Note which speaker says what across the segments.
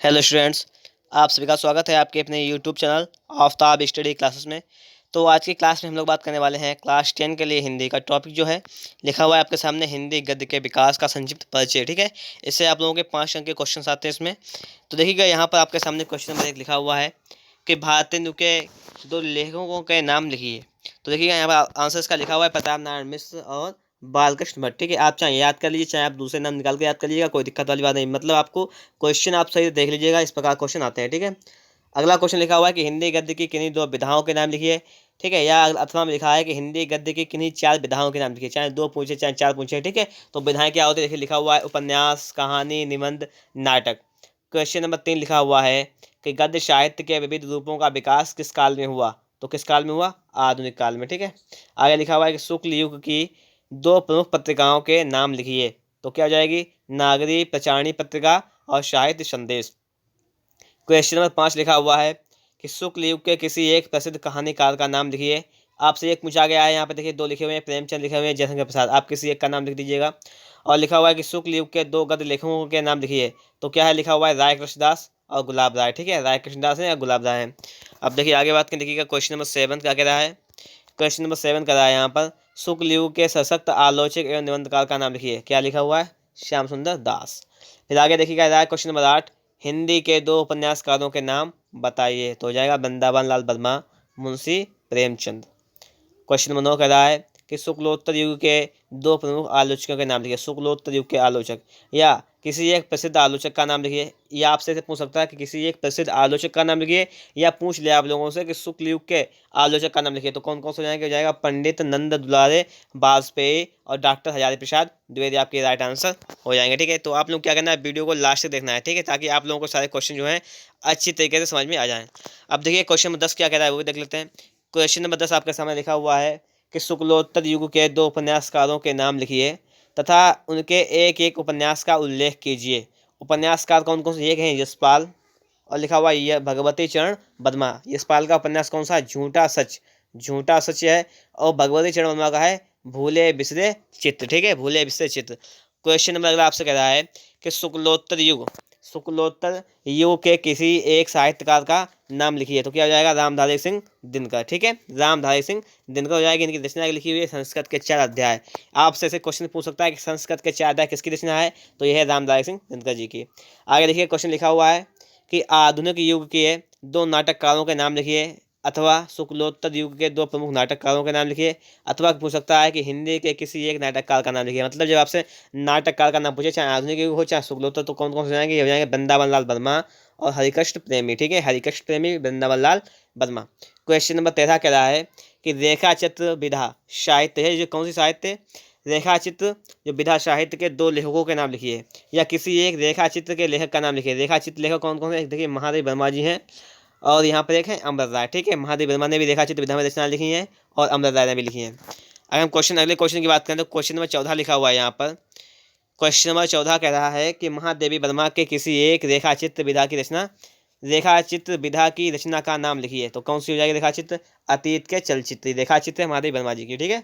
Speaker 1: Hello students, आप सभी का स्वागत है आपके अपने YouTube channel Aftab study classes में। तो आज की क्लास में हम लोग बात करने वाले हैं क्लास 10 के लिए हिंदी का टॉपिक जो है लिखा हुआ है आपके सामने, हिंदी गद्य के विकास का संक्षिप्त परिचय। ठीक है, इससे आप लोगों के 5 अंक के क्वेश्चन आते हैं इसमें। तो देखिएगा यहाँ पर आपके सामने क्वेश्चन नंबर 1 लिखा हुआ है कि भारतेंदु के 2 लेखकों के नाम लिखिए। तो देखिएगा यहाँ पर आंसर इसका लिखा हुआ है प्रताप नारायण मिश्र और बालकृष्ण भट्ट। ठीक है, आप चाहे याद कर लीजिए, चाहे आप दूसरे नाम निकाल के याद कर लीजिएगा, कोई दिक्कत वाली बात नहीं। मतलब आपको क्वेश्चन आप सही देख लीजिएगा, इस प्रकार क्वेश्चन आते हैं। ठीक है, अगला क्वेश्चन लिखा हुआ है कि हिंदी गद्य की किन्हीं 2 विधाओं के नाम लिखिए। ठीक है, या अथवा में लिखा है कि हिंदी गद्य की किन्हीं 4 विधाओं के नाम लिखिए। चाहे 2 पूछे चाहे 4 पूछे। ठीक है, तो विधाएं क्या होती है देखिए, लिखा हुआ है उपन्यास, कहानी, निबंध, नाटक। क्वेश्चन नंबर 3 लिखा हुआ है कि गद्य साहित्य के विविध रूपों का विकास किस काल में हुआ। तो किस काल में हुआ? आधुनिक काल में। ठीक है, आगे लिखा हुआ है कि शुक्ल युग की 2 प्रमुख पत्रिकाओं के नाम लिखिए। तो क्या हो जाएगी? नागरी प्रचारणी पत्रिका और साहित्य संदेश। क्वेश्चन नंबर 5 लिखा हुआ है कि शुक्ल युग के किसी एक प्रसिद्ध कहानीकार का नाम लिखिए। आपसे एक पूछा गया है, यहाँ पे देखिए 2 लिखे हुए हैं, प्रेमचंद लिखे हुए हैं, जयशंकर प्रसाद। आप किसी एक का नाम लिख दीजिएगा। और लिखा हुआ है कि शुक्ल युग के 2 गद्य लेखकों के नाम लिखिए। तो क्या है? लिखा हुआ है राय कृष्णदास और गुलाब राय। ठीक है, राय कृष्णदास है या गुलाब राय है। अब देखिए आगे बात करें, देखिएगा क्वेश्चन नंबर 7 क्या कह रहा है। क्वेश्चन नंबर 7 कर रहा है यहाँ पर, शुक्ल युग के सशक्त आलोचक एवं निबंधकार का नाम लिखिए। क्या लिखा हुआ है? श्याम सुंदर दास। फिर आगे देखिएगा रहा है क्वेश्चन नंबर 8, हिंदी के 2 उपन्यासकारों के नाम बताइए। तो हो जाएगा वृंदावन लाल वर्मा, मुंशी प्रेमचंद। क्वेश्चन नंबर 9 कह रहा है कि शुक्लोत्तर युग के 2 प्रमुख आलोचकों के नाम लिखिए। शुक्लोत्तर युग के आलोचक या किसी एक प्रसिद्ध आलोचक का नाम लिखिए। या आपसे पूछ सकता है कि किसी एक प्रसिद्ध आलोचक का नाम लिखिए, या पूछ लिया आप लोगों से कि शुक्ल युग के आलोचक का नाम लिखिए। तो कौन कौन से हो जाएगा? पंडित नंद दुलारे वाजपेयी और डॉक्टर हजारी प्रसाद द्विवेदी आपके राइट आंसर हो जाएंगे। ठीक है, तो आप लोग क्या करना है, वीडियो को लास्ट तक देखना है। ठीक है, ताकि आप लोगों को सारे क्वेश्चन जो है अच्छी तरीके से समझ में आ जाए। अब देखिए क्वेश्चन नंबर 10 क्या कह रहा है वो भी देख लेते हैं। क्वेश्चन नंबर 10 आपके सामने लिखा हुआ है कि शुक्लोत्तर युग के 2 उपन्यासकारों के नाम लिखिए तथा उनके एक एक उपन्यास का उल्लेख कीजिए। उपन्यासकार कौन कौन से? एक हैं यशपाल, और लिखा हुआ है भगवती चरण वर्मा। यशपाल का उपन्यास कौन सा है? झूठा सच। झूठा सच है। और भगवती चरण वर्मा का है भूले बिसरे चित्र। ठीक है, भूले बिसरे चित्र। क्वेश्चन नंबर अगला आपसे कह रहा है कि शुक्लोत्तर युग के किसी एक साहित्यकार का नाम लिखिए। तो क्या हो जाएगा? रामधारी सिंह दिनकर। ठीक है, रामधारी सिंह दिनकर हो जाएगी। इनकी रचना लिखी हुई है संस्कृत के 4 अध्याय। आपसे ऐसे क्वेश्चन पूछ सकता है कि संस्कृत के 4 अध्याय किसकी रचना है? तो यह है रामधारी सिंह दिनकर जी की। आगे देखिए क्वेश्चन लिखा हुआ है कि आधुनिक युग के 2 नाटककारों के नाम लिखिए, अथवा शुक्लोत्तर युग के 2 प्रमुख नाटककारों के नाम लिखिए। अथवा पूछ सकता है कि हिंदी के किसी एक नाटककार का नाम लिखिए। मतलब जब आपसे नाटककार का नाम पूछे, चाहे आधुनिक युग हो चाहे शुक्लोत्तर, तो कौन कौन से जाएंगे? ये हो जाएंगे वृंदावन लाल वर्मा और हरिकृष्ण प्रेमी। ठीक है, हरिकृष्ण प्रेमी, वृंदावन लाल वर्मा। क्वेश्चन नंबर 13 कह रहा है कि रेखा चित्र विधा साहित्य है, जो कौन सी साहित्य है? रेखा चित्र जो विधा साहित्य के 2 लेखकों के नाम लिखिए, या किसी एक रेखा चित्र के लेखक का नाम लिखिए। रेखा चित्र लेखक कौन कौन है? देखिए महादेव वर्मा जी हैं, और यहाँ पर एक है अमृत राय। ठीक है, महादेव वर्मा ने भी रेखा चित्र विधा में रचना लिखी है, और अमृत राय ने भी लिखी है। अगर हम अगले क्वेश्चन की बात करें तो क्वेश्चन नंबर 14 लिखा हुआ है यहाँ पर। क्वेश्चन नंबर 14 कह रहा है कि महादेवी वर्मा के किसी एक रेखा चित्र विधा की रचना, रेखा चित्र विधा की रचना का नाम लिखिए। तो कौन सी हो जाएगी? रेखा चित्र अतीत के चलचित्र रेखा चित्र है महादेवी वर्मा जी की। ठीक है,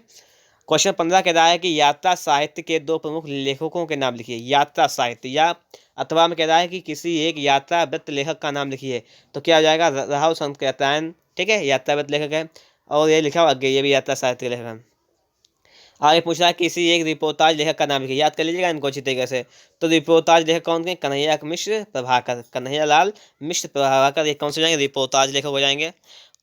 Speaker 1: क्वेश्चन 15 कह रहा है कि यात्रा साहित्य के 2 प्रमुख लेखकों के नाम लिखिए। यात्रा साहित्य या अथवा में कह रहा है कि किसी एक यात्रा वृत्त लेखक का नाम लिखिए। तो क्या हो जाएगा? राहुल संत यात्रायन। ठीक है, यात्रा वृत्त लेखक है, और ये लिखा हुआ आगे, ये भी यात्रा साहित्य के लेखक है। आगे पूछ रहा है किसी एक रिपोर्टाज लेखक का नाम लिखिए। याद कर लीजिएगा इनको अच्छी तरीके से। तो रिपोर्टाज लेखक कौन थे? कन्हैया मिश्र प्रभाकर, कन्हैया लाल मिश्र प्रभाकर, ये कौन से जाएंगे? रिपोर्टाज लेखक हो जाएंगे।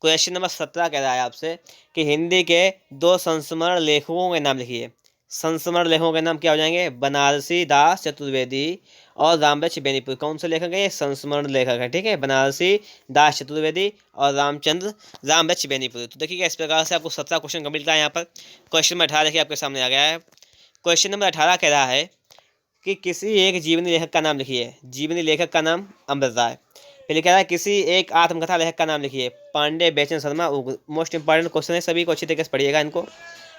Speaker 1: क्वेश्चन नंबर 17 कह रहा है आपसे कि हिंदी के 2 संस्मरण लेखकों के नाम लिखिए। संस्मरण लेखकों के नाम क्या हो जाएंगे? बनारसी दास चतुर्वेदी और रामवृक्ष बेनीपुर। कौन से लेखक है? ये संस्मरण लेखक है। ठीक है, बनारसी दास चतुर्वेदी और रामवृक्ष बेनीपुर। तो देखिएगा इस प्रकार से आपको 17 क्वेश्चन कंप्लीट है। यहाँ पर क्वेश्चन नंबर 18 देखिए आपके सामने आ गया है। क्वेश्चन नंबर 18 कह रहा है कि किसी एक जीवनी लेखक का नाम लिखिए। जीवनी लेखक का नाम अमृत राय। फिर कह रहा है किसी एक आत्मकथा लेखक का नाम लिखिए। पांडे बेचन शर्मा। मोस्ट इंपॉर्टेंट क्वेश्चन है, सभी को अच्छी तरीके से पढ़िएगा इनको।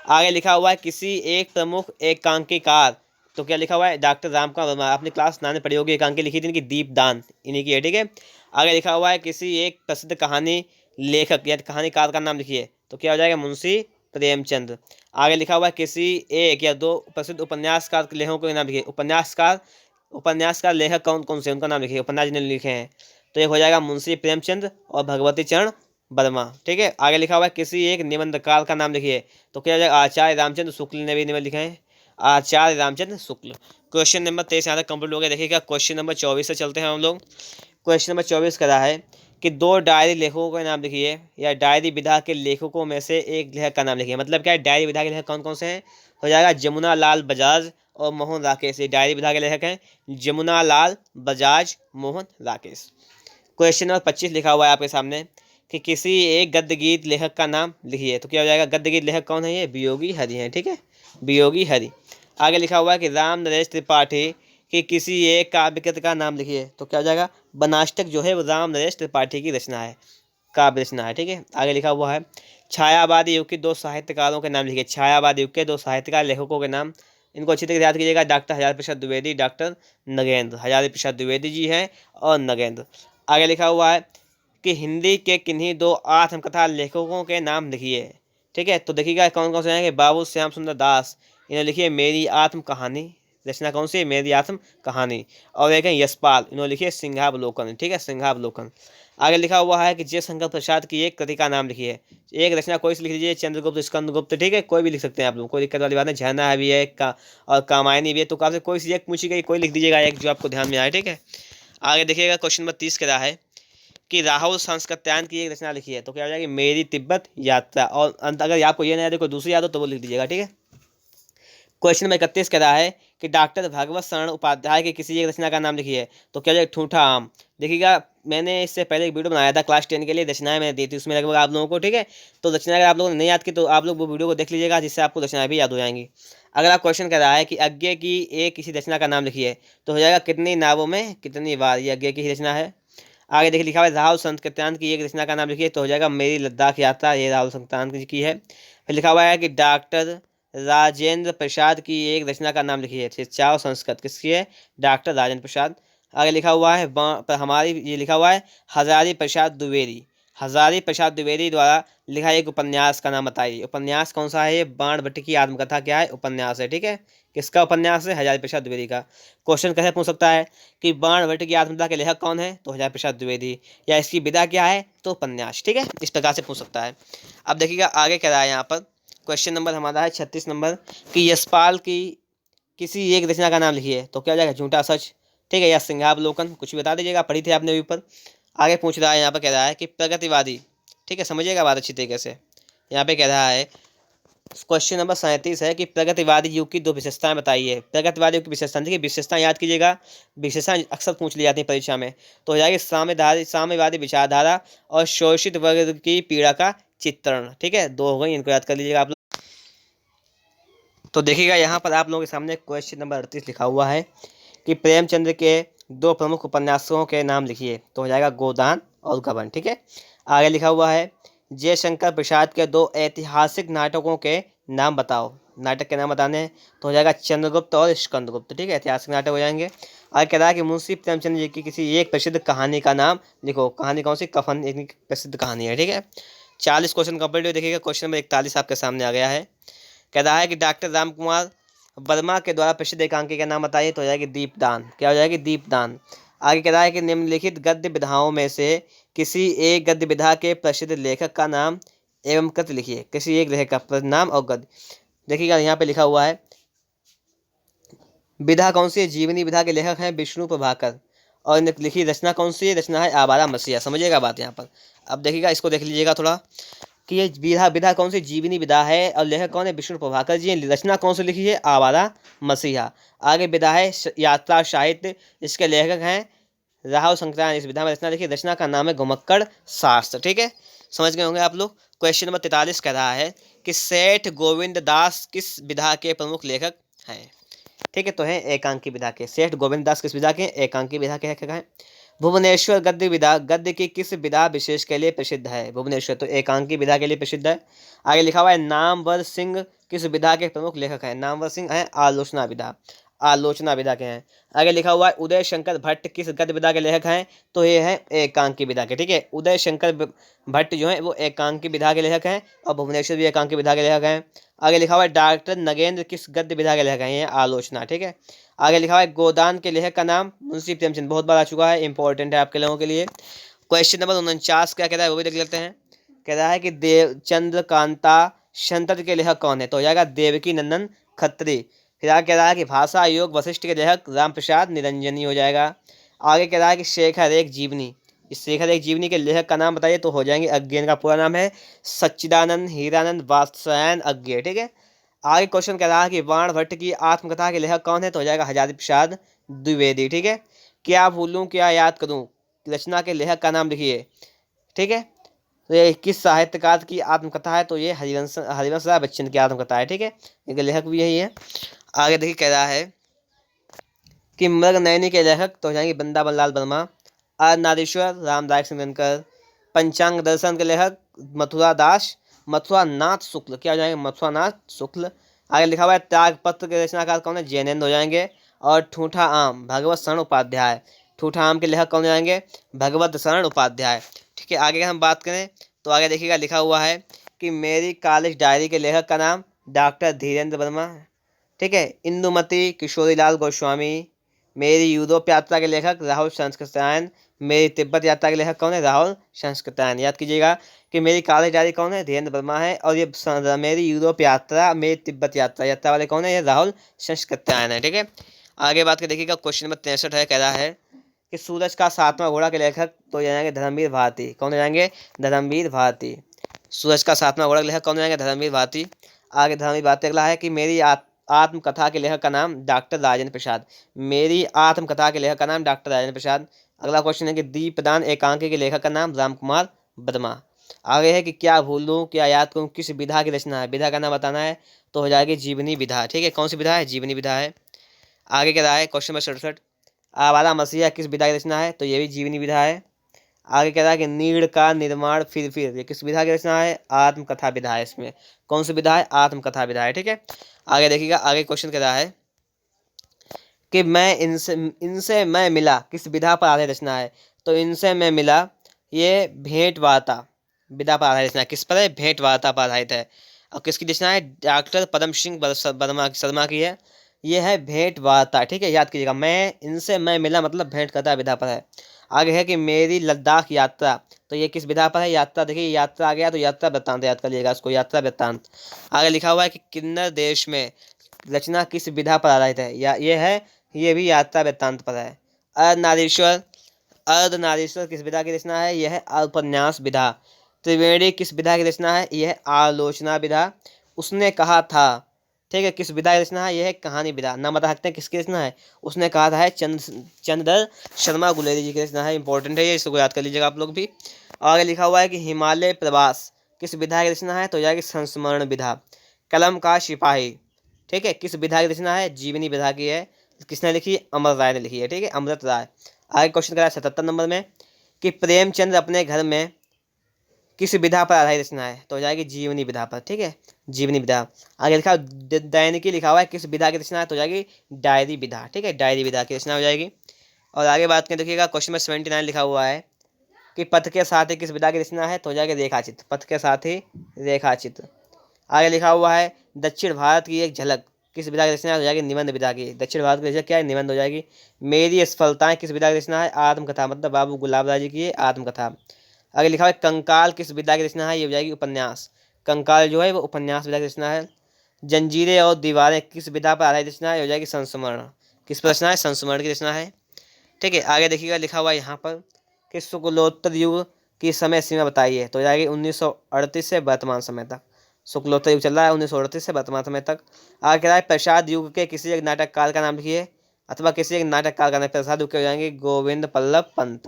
Speaker 1: आगे लिखा हुआ है किसी एक प्रमुख एकांकीकार। तो क्या लिखा हुआ है? डॉक्टर रामकांत वर्मा। आपने क्लास 9 में पढ़ी होगी, एकांकी लिखी थी इनकी दीपदान, इन्हीं की है। ठीक है, आगे लिखा हुआ है किसी एक प्रसिद्ध कहानी लेखक या कहानीकार का नाम लिखिए। तो क्या हो जाएगा? मुंशी प्रेमचंद। आगे लिखा हुआ है किसी एक या 2 प्रसिद्ध उपन्यासकार लेखकों के नाम लिखिए। उपन्यासकार उपन्यास का लेखक कौन कौन से, उनका नाम लिखिए, उपन्यास जिन्होंने लिखे हैं। तो एक हो जाएगा मुंशी प्रेमचंद और भगवती चरण वर्मा। ठीक है, आगे लिखा हुआ है किसी एक निबंधकार का नाम लिखिए। तो क्या हो जाएगा, आचार्य रामचंद्र शुक्ल ने भी निबंध लिखे हैं, आचार्य रामचंद्र शुक्ल। क्वेश्चन नंबर 23 यहाँ तक कंप्लीट हो गया। देखिएगा क्वेश्चन नंबर 24 से चलते हैं हम लोग। क्वेश्चन नंबर 24 करा है कि दो डायरी लेखकों का नाम लिखिए, या डायरी विधा के लेखकों में से एक लेखक का नाम लिखिए। मतलब क्या है, डायरी विधा के लेखक कौन कौन से हैं, हो जाएगा जमुना लाल बजाज और मोहन राकेश। ये डायरी विधा के लेखक हैं, जमुना लाल बजाज, मोहन राकेश। क्वेश्चन नंबर 25 लिखा हुआ है आपके सामने कि किसी एक गद्य गीत लेखक का नाम लिखिए। तो क्या हो जाएगा, गद्य गीत लेखक कौन है, ये वियोगी हरि हैं। ठीक है, वियोगी हरि। आगे लिखा हुआ है कि राम नरेश त्रिपाठी कि किसी एक काव्य कृत का नाम लिखिए। तो क्या हो जाएगा, बनाष्टक जो है वो राम नरेश त्रिपाठी की रचना है, काव्य रचना है। ठीक है, आगे लिखा हुआ है छायावादी युग के दो साहित्यकारों के नाम लिखिए। छायावादी युग के दो साहित्यकार लेखकों के नाम, इनको अच्छी तरह याद कीजिएगा, डॉक्टर हजारी प्रसाद द्विवेदी, डॉक्टर नगेंद्र। हजारी प्रसाद द्विवेदी जी हैं और नगेंद्र। आगे लिखा हुआ है कि हिंदी के किन्हीं दो आत्मकथा लेखकों के नाम लिखिए। ठीक है, तो देखिएगा कौन कौन से हैं, बाबू श्याम सुंदर दास, इन्होंने लिखी है मेरी आत्म कहानी, रचना कौन सी है, मेरी आत्म कहानी। और एक है यशपाल, इन्होंने लिखी है सिंहावलोकन। ठीक है, सिंहावलोकन। आगे लिखा हुआ है कि जयशंकर प्रसाद की एक कृति का नाम लिखिए। एक रचना कोई सी लिख लीजिए, चंद्रगुप्त, स्कंदगुप्त। ठीक है, कोई भी लिख सकते हैं आप लोग, कोई दिक्कत वाली बात नहीं। झरना भी है और कामायनी भी है, तो काफी कोई सी एक पूछी गई, कोई लिख दीजिएगा एक जो आपको ध्यान में आए। ठीक है, आगे देखिएगा क्वेश्चन नंबर 30 कह रहा है कि राहुल सांस्कृत्यायन की एक रचना लिखी है। तो क्या हो जाएगी, मेरी तिब्बत यात्रा। और अंत अगर आपको ये नहीं याद है, कोई दूसरी याद हो तो वो लिख दीजिएगा। ठीक है, क्वेश्चन नंबर 31 कह रहा है कि डॉक्टर भगवत शरण उपाध्याय की किसी एक रचना का नाम लिखिए। तो क्या हो जाएगा, ठूठा आम। देखिएगा मैंने इससे पहले एक वीडियो बनाया था क्लास 10 के लिए, रचनाएं मैंने दी थी उसमें लगभग आप लोगों को। ठीक है, तो रचना अगर आप लोगों ने नहीं याद की तो आप लोग वो वीडियो को देख लीजिएगा, जिससे आपको रचनाएं भी याद हो जाएंगी। अगर आप क्वेश्चन कर रहा है कि अज्ञे की एक किसी रचना का नाम लिखिए, तो हो जाएगा कितनी नावों में कितनी बार, ये अज्ञे की ही रचना है। आगे देखिए लिखा हुआ है राहुल संकृत्यान की एक रचना का नाम लिखिए। तो हो जाएगा मेरी लद्दाख यात्रा, ये राहुल संकृत्यान की है। फिर लिखा हुआ है कि डॉक्टर राजेंद्र प्रसाद की एक रचना का नाम लिखिए। शिक्षा और संस्कृत किसकी है, डॉक्टर राजेंद्र प्रसाद। आगे लिखा हुआ है हमारी, ये लिखा हुआ है हजारी प्रसाद द्विवेदी। हजारी प्रसाद द्विवेदी द्वारा लिखा एक उपन्यास का नाम बताइए। उपन्यास कौन सा है, ये बाणभट्ट की आत्मकथा क्या है, उपन्यास है। ठीक है, किसका उपन्यास है, हजारी प्रसाद द्विवेदी का। क्वेश्चन कैसे पूछ सकता है कि बाणभट्ट की आत्मकथा के लेखक कौन है, तो हजारी प्रसाद द्विवेदी। या इसकी विधा क्या है, तो उपन्यास। ठीक है, इस प्रकार से पूछ सकता है। अब देखिएगा आगे कह रहा है यहाँ पर, क्वेश्चन नंबर हमारा है 36 नंबर कि यशपाल की किसी एक रचना का नाम लिखिए। तो क्या हो जाएगा, झूठा सच। ठीक है, या सिंहावलोकन, कुछ भी बता दीजिएगा, पढ़ी थी आपने ऊपर। आगे पूछ रहा है यहाँ पर, कह रहा है कि प्रगतिवादी। ठीक है, समझिएगा बात अच्छी तरीके से। यहाँ पे कह रहा है क्वेश्चन नंबर 37 है कि प्रगतिवादी युग की दो विशेषताएं बताइए। प्रगतिवादी युग की विशेषता, देखिए विशेषता याद कीजिएगा, विशेषताएं अक्सर पूछ ली जाती है परीक्षा में। तो हो जाएगी साम्यवादी विचारधारा और शोषित वर्ग की पीड़ा का चित्रण। ठीक है, दो हो गई, इनको याद कर लीजिएगा आप लोग। तो देखिएगा यहाँ पर आप लोगों के सामने क्वेश्चन नंबर 38 लिखा हुआ है कि प्रेमचंद्र के दो प्रमुख उपन्यासों के नाम लिखिए। तो हो जाएगा गोदान और गबन। ठीक है, आगे लिखा हुआ है जयशंकर प्रसाद के दो ऐतिहासिक नाटकों के नाम बताओ। नाटक के नाम बताने हैं, तो हो जाएगा चंद्रगुप्त और स्कंदगुप्त। ठीक है, ऐतिहासिक नाटक हो जाएंगे। आगे कह रहा है कि मुंशी प्रेमचंद जी की किसी एक प्रसिद्ध कहानी का नाम लिखो। कहानी कौन सी, कफन एक प्रसिद्ध कहानी है। ठीक है, 40 क्वेश्चन कंप्लीट हुए। देखिएगा क्वेश्चन नंबर 41 आपके सामने आ गया है। कह रहा है कि डॉक्टर राम कुमार वर्मा के द्वारा प्रसिद्ध एकांकी का नाम बताइए। तो हो जाएगी दीपदान। क्या हो जाएगी, दीपदान। आगे कह रहा है कि निम्नलिखित गद्य विधाओं में से किसी एक गद्य विधा के प्रसिद्ध लेखक का नाम एवं कृत लिखिए। किसी एक लेखक का नाम और गद्य। देखिएगा यहाँ पे लिखा हुआ है विधा कौन सी है, जीवनी विधा के लेखक हैं विष्णु प्रभाकर। और इन्हें लिखी रचना कौन सी है, रचना है आवारा मसीहा। समझिएगा बात यहाँ पर। अब देखिएगा इसको देख लीजिएगा थोड़ा कि ये विधा विधा कौन सी, जीवनी विधा है, और लेखक कौन है, विष्णु प्रभाकर जी। रचना कौन सी लिखी है, आवारा मसीहा। आगे विधा है यात्रा साहित्य, इसके लेखक हैं राहुल संक्रांत। इस विधा में रचना लिखी, रचना का नाम है घुमक्कड़ शास्त्र। ठीक है, समझ गए होंगे आप लोग। क्वेश्चन नंबर 43 कह रहा है कि सेठ गोविंद दास किस विधा के प्रमुख लेखक हैं। ठीक है, तो है एकांकी विधा के। सेठ गोविंद दास किस विधा के, एकांकी विधा के लेखक हैं। भुवनेश्वर गद्य विधा गद्य की किस विधा विशेष के लिए प्रसिद्ध है। भुवनेश्वर तो एकांकी विधा के लिए प्रसिद्ध है। आगे लिखा हुआ है नामवर सिंह किस विधा के प्रमुख लेखक हैं। नामवर सिंह हैं आलोचना विधा, आलोचना विधा के हैं। आगे लिखा हुआ है उदय शंकर भट्ट किस गद्य विधा के लेखक हैं। तो ये है एकांकी विधा के। ठीक है, उदय शंकर भट्ट जो है वो एकांकी विधा के लेखक हैं, और भुवनेश्वर भी एकांकी विधा के लेखक हैं। आगे लिखा हुआ है डॉक्टर नगेंद्र किस गद्य विधा के लेखक हैं, ये आलोचना। ठीक है, आगे लिखा हुआ है गोदान के लेखक का नाम मुंशी प्रेमचंद, बहुत बार आ चुका है, इंपॉर्टेंट है आपके लोगों के लिए। क्वेश्चन नंबर 49 क्या कह रहा है वो भी देख लेते हैं। कह रहा है कि देवचंद्र कांता शंतर के लेखक कौन है, तो हो जाएगा देवकी नंदन खत्री। फिर आगे कह रहा है कि भाषा योग वशिष्ठ के लेखक राम प्रसाद निरंजनी हो जाएगा। आगे कह रहा है कि शेखर एक जीवनी, इस शेखर एक जीवनी के लेखक का नाम बताइए, तो हो जाएंगे अज्ञे, का पूरा नाम है सच्चिदानंद हीरानंद वात्स्यायन अज्ञे, ठीक है। आगे क्वेश्चन कह रहा है कि बाण भट्ट की आत्मकथा के लेखक कौन है, तो हो जाएगा हजारी प्रसाद द्विवेदी, ठीक है। क्या भूलूं क्या याद करूं रचना के लेखक का नाम लिखिए, ठीक है। तो ये किस साहित्यकार की आत्मकथा है, तो ये हरिवंश हरिवंश राय बच्चन की आत्मकथा है, ठीक है। इनके लेखक भी यही है। आगे देखिए कह रहा है कि मृग नयनी के लेखक तो हो जाएंगे वृंदावन लाल वर्मा, नारीश्वर रामदायक सिंह दिनकर। पंचांग दर्शन के लेखक मथुरा दास मथुरा नाथ शुक्ल, क्या हो जाएंगे मथुरा नाथ शुक्ल। आगे लिखा हुआ है त्यागपत्र के रचनाकार कौन है, जैनेन्द्र हो जाएंगे। और ठूठा आम भगवत शरण उपाध्याय, ठूठा आम के लेखक कौन हो जाएंगे, भगवत शरण उपाध्याय, ठीक है। आगे हम बात करें तो आगे देखिएगा लिखा हुआ है कि मेरी कॉलेज डायरी के लेखक का नाम डॉक्टर धीरेन्द्र वर्मा, ठीक है। इंदुमती किशोरीलाल गोस्वामी। मेरी यूरोप यात्रा के लेखक राहुल संस्कृतायन। मेरी तिब्बत यात्रा के लेखक कौन है, राहुल संस्कृतायन। याद कीजिएगा कि मेरी कॉलेज डायरी कौन है, धीरेन्द्र वर्मा है। और ये मेरी यूरोप यात्रा मेरी तिब्बत यात्रा यात्रा वाले कौन है, ये राहुल संस्कृतायन है, ठीक है। आगे बात कर देखिएगा क्वेश्चन नंबर 63 है, कह रहा है कि सूरज का सातवां घोड़ा के लेखक तो जाएंगे धर्मवीर भारती, कौन हो जाएंगे, धर्मवीर भारती। सूरज का सातवां घोड़ा के लेखक कौन हो जाएंगे, धर्मवीर भारती। आगे धर्मवीर भारती अगला है कि मेरी आत्मकथा के लेखक का नाम डॉक्टर राजेंद्र प्रसाद, मेरी आत्मकथा के लेखक का नाम डॉक्टर राजेंद्र प्रसाद। अगला क्वेश्चन है कि दीपदान एकांकी के लेखक का नाम रामकुमार वर्मा। आगे है कि क्या भूलूं क्या याद करूं किस विधा की रचना है, विधा का नाम बताना है, तो हो जाएगी जीवनी विधा, ठीक है। कौन सी विधा है, जीवनी विधा है। आगे कह रहा है क्वेश्चन नंबर 67 आवारा मसीहा किस विधा की रचना है, तो ये भी जीवनी विधा है। आगे कह रहा है कि नीड़ का निर्माण फिर ये किस विधा की रचना है, आत्मकथा विधा है। इसमें कौन सी विधा है, आत्मकथा विधा है, ठीक है। आगे देखिएगा आगे क्वेश्चन कह रहा है कि मैं इनसे इनसे मैं मिला किस विधा पर आधारित रचना है, तो इनसे मैं मिला ये भेंट वार्ता विधा पर आधारित रचना है। किस पर है, भेंट वार्ता पर आधारित है। और किसकी रचना है, डॉक्टर पदम सिंह वर्मा शर्मा की है। ये है भेंट वार्ता, ठीक है। याद कीजिएगा मैं इनसे मैं मिला मतलब भेंट करता विधा पर है। आगे है कि मेरी लद्दाख यात्रा, तो ये किस विधा पर है, यात्रा। देखिए यात्रा आ गया तो यात्रा वृत्तांत याद कर लीजिएगा इसको, यात्रा वृत्तांत। आगे लिखा हुआ है कि किन्नर देश में रचना किस विधा पर आधारित है, या ये है ये भी यात्रा वृत्तांत पर है। अर्धनारीश्वर अर्धनारीश्वर किस विधा की रचना है, यह है उपन्यास विधा। त्रिवेणी किस विधा की रचना है, यह है आलोचना विधा। उसने कहा था, ठीक है, किस विधा की रचना है, यह है कहानी विधा। नाम बता सकते हैं किसकी रचना है, उसने कहा था है चंद्र शर्मा गुलेरी जी की रचना है। इंपॉर्टेंट है ये, इसको याद कर लीजिएगा आप लोग भी। आगे लिखा हुआ है कि हिमालय प्रवास किस विधा की रचना है, तो जाएगी संस्मरण विधा। कलम का सिपाही, ठीक है, किस विधा की रचना है, जीवनी विधा की है। किसने लिखी, अमर राय ने लिखी है, ठीक है, अमृत राय। आगे क्वेश्चन करा 77 नंबर में कि प्रेमचंद अपने घर में किस विधा पर आधारित रचना है, तो हो जाएगी जीवनी विधा पर, ठीक है, जीवनी विधा। आगे लिखा दैनिकी लिखा हुआ है किस विधा की रचना है, तो हो जाएगी डायरी विधा, ठीक है, डायरी विधा की रचना हो जाएगी। और आगे बात करें देखिएगा क्वेश्चन में 79 लिखा हुआ है कि पथ के साथ ही किस विधा की रचना है, तो हो जाएगी रेखाचित्र, पथ के साथ ही रेखाचित्र। आगे लिखा हुआ है दक्षिण भारत की एक झलक किस विधा की रचना हो जाएगी, निबंध विधा की। दक्षिण भारत की रचना क्या है, निबंध हो जाएगी। मेरी सफलताएं किस विधा की रचना है, आत्मकथा, मतलब बाबू गुलाब राय जी की आत्मकथा। आगे लिखा हुआ है कंकाल किस विधा की रचना है, ये हो जाएगी उपन्यास। कंकाल जो है वो उपन्यास विधा की रचना है। जंजीरें और दीवारें किस विधा पर आधारित रचना है, हो जाएगी संस्मरण। किस पर रचना है, संस्मरण की रचना है, ठीक है। आगे देखिएगा लिखा हुआ है यहाँ पर कि शुक्लोत्तर युग की समय सीमा बताइए, तो हो जाएगी 1938 से वर्तमान समय तक। शुक्लोत्तर युग चल रहा है 1938 से वर्तमान समय तक। आगे कह रहा है प्रसाद युग के किसी एक नाटककार का नाम लिखिए, अथवा किसी एक नाटककार का नाम। प्रसाद युग के हो जाएंगे गोविंद वल्लभ पंत,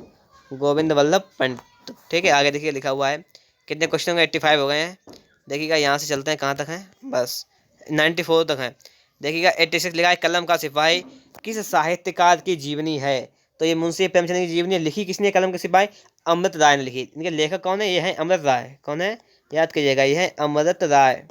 Speaker 1: गोविंद वल्लभ पंत, ठीक है। आगे देखिए लिखा हुआ है कितने क्वेश्चन हो गए, 85 हो गए हैं। देखिएगा यहाँ से चलते हैं कहाँ तक हैं, बस 94 तक हैं। देखिएगा 86 लिखा है कलम का सिपाही किस साहित्यकार की जीवनी है, तो ये मुंशी प्रेमचंद की जीवनी लिखी किसने, कलम के सिपाही अमृत राय ने लिखी। इनके लेखक कौन है, ये है अमृत राय। कौन है, याद कीजिएगा, ये है अमृत राय।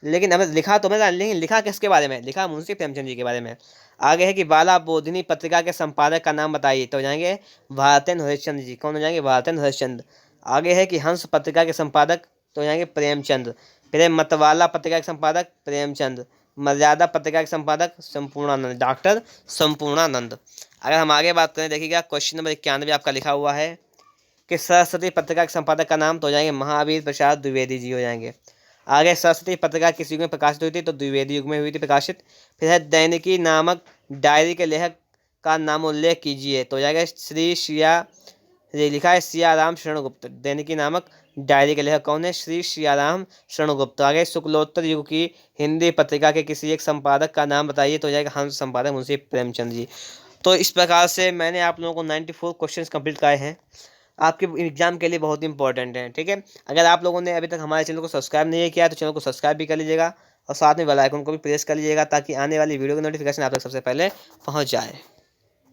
Speaker 1: लेकिन अमृत लिखा तो अमृत राय, लेकिन लिखा किसके बारे में, लिखा मुंशी प्रेमचंद जी के बारे में। आगे है कि बाला बोधिनी पत्रिका के संपादक का नाम बताइए, तो हो जाएंगे भारतेंद्र हरिश्चंद्र जी। कौन हो जाएंगे, भारतेंद्र हरिश्चंद्र। आगे है कि हंस पत्रिका के संपादक तो हो जाएंगे प्रेमचंद। प्रेम मतवाला पत्रिका के संपादक प्रेमचंद। मर्यादा पत्रिका के संपादक संपूर्णानंद, डॉक्टर संपूर्णानंद। अगर हम आगे बात करें, देखिएगा क्वेश्चन नंबर 91 आपका लिखा हुआ है कि सरस्वती पत्रिका के संपादक का नाम, तो हो जाएंगे महावीर प्रसाद द्विवेदी जी हो जाएंगे। आगे सरस्वती पत्रिका किस युग में प्रकाशित हुई थी, तो द्विवेदी युग में हुई थी प्रकाशित। फिर है दैनिकी नामक डायरी के लेखक का नाम उल्लेख कीजिए, तो हो जाएगा श्री सिया, ये लिखा है सियाराम शरणगुप्त। दैनिकी नामक डायरी के लेखक कौन है, श्री सियाराम शरणगुप्त। आगे शुक्लोत्तर युग की हिंदी पत्रिका के किसी एक संपादक का नाम बताइए, तो हो जाएगा हंस संपादक मुंशी प्रेमचंद जी। तो इस प्रकार से मैंने आप लोगों को 94 क्वेश्चंस कंप्लीट कराए हैं, आपके एग्जाम के लिए बहुत इंपॉर्टेंट हैं। ठीक है, अगर आप लोगों ने अभी तक हमारे चैनल को सब्सक्राइब नहीं किया तो चैनल को सब्सक्राइब भी कर लीजिएगा और साथ में बेल आइकन को भी प्रेस कर लीजिएगा, ताकि आने वाली वीडियो की नोटिफिकेशन आप तक सबसे पहले पहुंच जाए।